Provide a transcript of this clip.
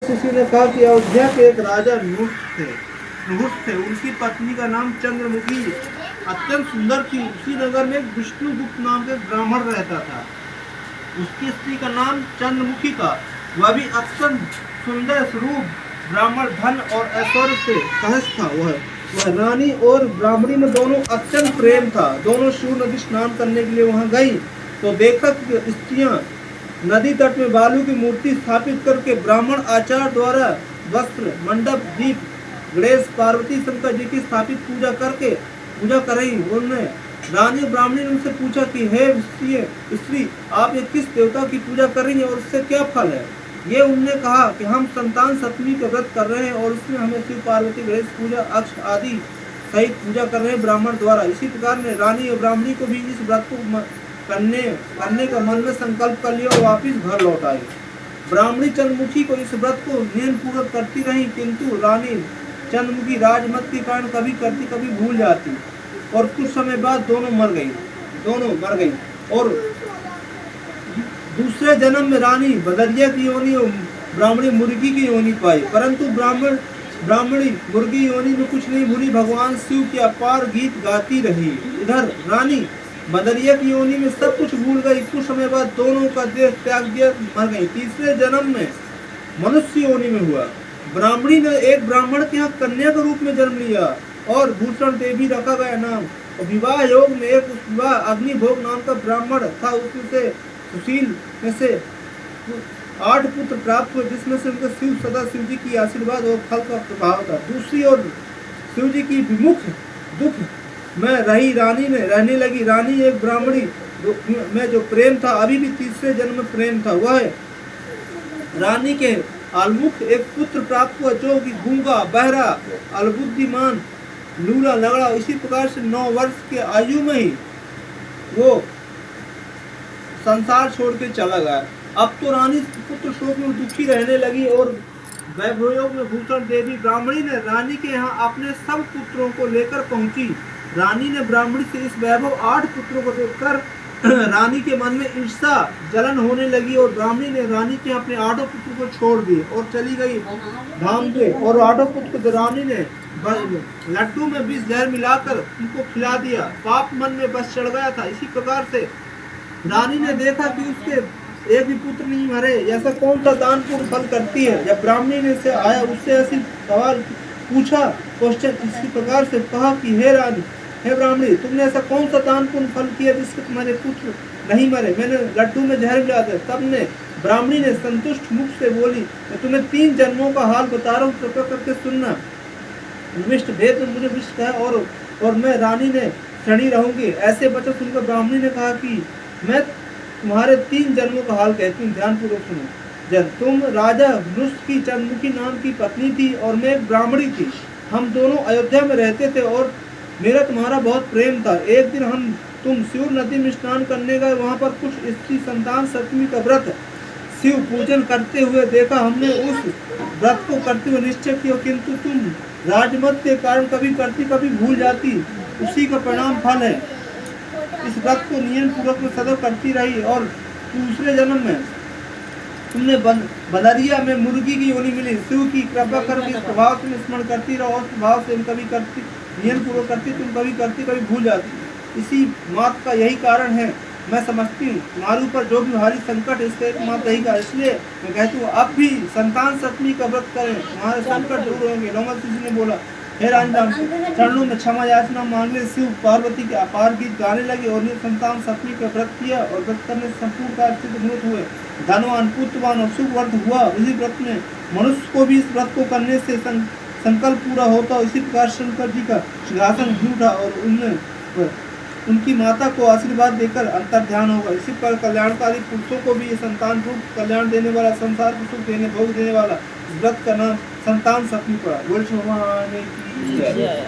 किसी ने कहा कि अयोध्या के एक राजा नुहुस थे। उनकी पत्नी का नाम चंद्रमुखी अत्यंत सुंदर थी। उसी नगर में विष्णुगुप्त नाम के ब्राह्मण रहता था। उसकी स्त्री का नाम चंद्रमुखी था। वह भी अत्यंत सुंदर स्वरूप ब्राह्मण, धन और ऐश्वर्य से सहज था। वह रानी और ब्राह्मणी में दोनों अत्यंत प्रेम था। दोनों शिव नदी स्नान करने के लिए वहां गई तो देखा कि स्त्रियां नदी तट में बालू की मूर्ति स्थापित करके ब्राह्मण आचार्य द्वारा वस्त्र, मंडप, दीप, गणेश, पार्वती, शंकर जी की स्थापित पूजा कर रही। उन्होंने रानी ब्राह्मणी ने उनसे पूछा कि हे स्त्री, आप ये किस देवता की पूजा कर रही हैं और उससे क्या फल है? ये उनने कहा कि हम संतान सप्तमी का व्रत कर रहे हैं और इसमें हमें शिव, पार्वती, गणेश पूजा, अक्ष आदि सहित पूजा कर रहे हैं ब्राह्मण द्वारा। इसी प्रकार ने रानी और ब्राह्मणी को भी इस व्रत को करने का मन में संकल्प कर लिया और वापिस घर लौट आई। ब्राह्मणी चंद्रमुखी को इस व्रत को नियम पूर्वक करती रही, किंतु रानी चंद्रमुखी राजमत के कारण कभी करती कभी भूल जाती और कुछ समय बाद दोनों मर गई और दूसरे जन्म में रानी बदरिया की योनि और ब्राह्मणी मुर्गी की योनि पाई। परंतु ब्राह्मणी मुर्गी योनि में कुछ नहीं भूली, भगवान शिव की अपार गीत गाती रही। इधर रानी बदरिया की योनि में सब कुछ भूल गई। कुछ समय बाद दोनों का देह त्याग दिया, मर गई। तीसरे जन्म में मनुष्य योनि में हुआ। ब्राह्मणी ने एक ब्राह्मण के यहाँ कन्या के रूप में जन्म लिया और भूषण देवी रखा गया नाम। और विवाह योग में एक विवाह अग्निभोग नाम का ब्राह्मण था। उससे सुशील में से 8 पुत्र प्राप्त हुए, जिसमें से उनके सदा शिव जी की आशीर्वाद और फल का प्रभाव था। दूसरी ओर शिव जी की विमुख दुख में रही रानी ने रहने लगी। रानी एक ब्राह्मणी में जो प्रेम था अभी भी तीसरे जन्म में प्रेम था। वह रानी के आलमुख एक पुत्र प्राप्त हुआ जो कि गूंगा, बहरा, अलबुद्धिमान, लूला, लगड़ा। इसी प्रकार से 9 वर्ष के आयु में ही वो संसार छोड़ के चला गया। अब तो रानी पुत्र शोक में दुखी रहने लगी और वैभवयोग में भूषण देवी ब्राह्मणी ने रानी के यहाँ अपने सब पुत्रों को लेकर पहुंची। रानी ने ब्राह्मणी से इस वैभव 8 पुत्रों को देखकर रानी के मन में ईर्षा जलन होने लगी और ब्राह्मणी ने रानी के अपने 8 पुत्रों को छोड़ दिए और चली गई धाम पे। और 8 पुत्र को रानी ने लड्डू में विष जहर मिलाकर उनको खिला दिया। पाप मन में बस चढ़ गया था। इसी प्रकार से रानी ने देखा कि उसके एक भी पुत्र नहीं मरे, ऐसा कौन सा दान पुण्य फल करती है। जब ब्राह्मणी ने से आया उससे ऐसी सवाल पूछा, क्वेश्चन इसी प्रकार से कहा कि हे रानी, हे ब्राह्मणी, तुमने ऐसा कौन सा दान पुण्य फल किया जिससे तुम्हारे पुत्र नहीं मरे? मैंने लड्डू में जहर मिला दिया। तब ने ब्राह्मणी ने संतुष्ट मुख से बोली, मैं तुम्हें 3 जन्मों का हाल बता रहा हूँ, कृपया करके सुनना। विष्ट भेद में मुझे विष्ट है और मैं रानी ने क्षणी रहूंगी। ऐसे वचन सुनकर ब्राह्मणी ने कहा कि मैं तुम्हारे 3 जन्मों का हाल कहती हूँ, ध्यान पूर्वक सुनो। जब तुम राजा नुस की चंद्रमुखी नाम की पत्नी थी और मैं एक ब्राह्मणी थी। हम दोनों अयोध्या में रहते थे और मेरा तुम्हारा बहुत प्रेम था। एक दिन तुम शिव नदी में स्नान करने गए। वहाँ पर कुछ स्त्री संतान सप्तमी का व्रत शिव पूजन करते हुए देखा। हमने उस व्रत को करते हुए निश्चय किया, किंतु तुम राजमत के कारण कभी करती कभी भूल जाती। उसी का परिणाम फल है। इस व्रत को नियम पूर्वक में सदैव करती रही और दूसरे जन्म में तुमने बदरिया में मुर्गी की योनि मिली। शिव की कृपा कर इस प्रभाव तुम स्मरण करती रहो और प्रभाव से कभी करती नियम पूर्वक करती, तुम कभी करती कभी भूल जाती। इसी मात का यही कारण है। मैं समझती हूँ तुम्हारे ऊपर जो भी भारी संकट है इसका एकमात्र यही कारण। इसलिए मैं कहती हूँ अब भी संतान सप्तमी का व्रत करें, तुम्हारे संकट दूर होंगे। लोमल ऋषि ने बोला, हे राजनाम, चरणों में क्षमा याचना मांगने शिव पार्वती के अपार गीत गाने लगे और संतान सप्तमी का व्रत किया और व्रत करने से संपूर्ण कार्य हुए, धनवान, पुत्रवान और सुख वर्ध हुआ। इसी व्रत में मनुष्य को भी इस व्रत को करने से संकल्प पूरा होता। इसी प्रकार शंकर जी का सिंहासन उठा और उनकी माता को आशीर्वाद देकर अंतर ध्यान होगा। इसी प्रकार कल्याणकारी पुरुषों को भी ये संतान रूप कल्याण देने वाला, संसार को सुख देने, भोग देने वाला इस व्रत का नाम संतान सप्तमी पड़ा। बोल भगवान की जय।